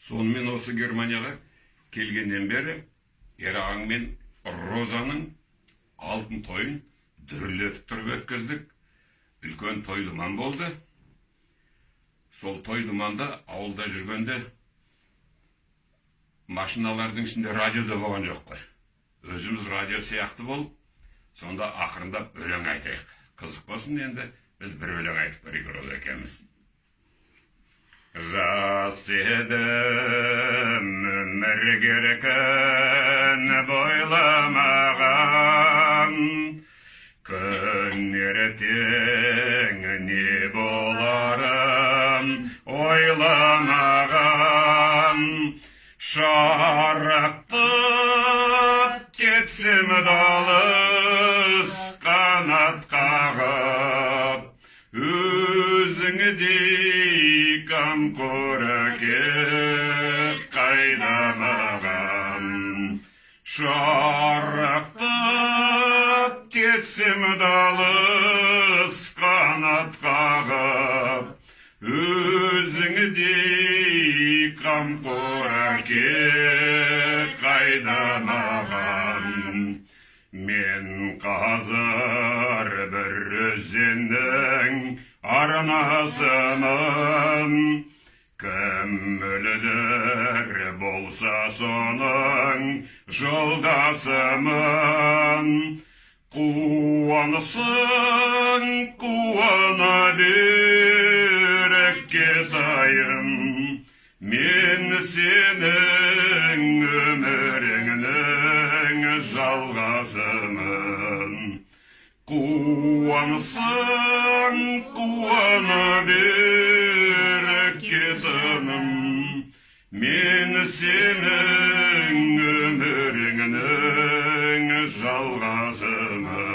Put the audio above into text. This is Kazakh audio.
Сонымен осы Германияға келгеннен бері Ерағаң мен Розаның алтын тойын дүрлетіп тұрып өткіздік. Үлкен той-думан болды. Сол той-думанда ауылда жүргенде машиналардың ішінде радио да болған жоқ қой. Өзіміз радио сияқты болып, сонда ақырындап өлең айтайық. Қызық болсын, енді біз бір өлең айтып көрейік Роза екеуміз. Жас едім өмір керкен бойламаған, күн ертең не боларын ойламаған, шарықтап кетсем далыс қанат қағып, өзіңдей қамқор әке қайда маған. Шарықтап кетсем далыс қанат қағып, өзіңдей қамқор әке қайда маған. Мен қазір бір өзеннің арнасымын, кім өлідір болса соның жолдасымын. Қуанысың қуана бер кетайын, мен сенің өміріңнің жалғасымын. Қуанысың қуана бер кетайын, мен сенің өміріңнің жалғасымын.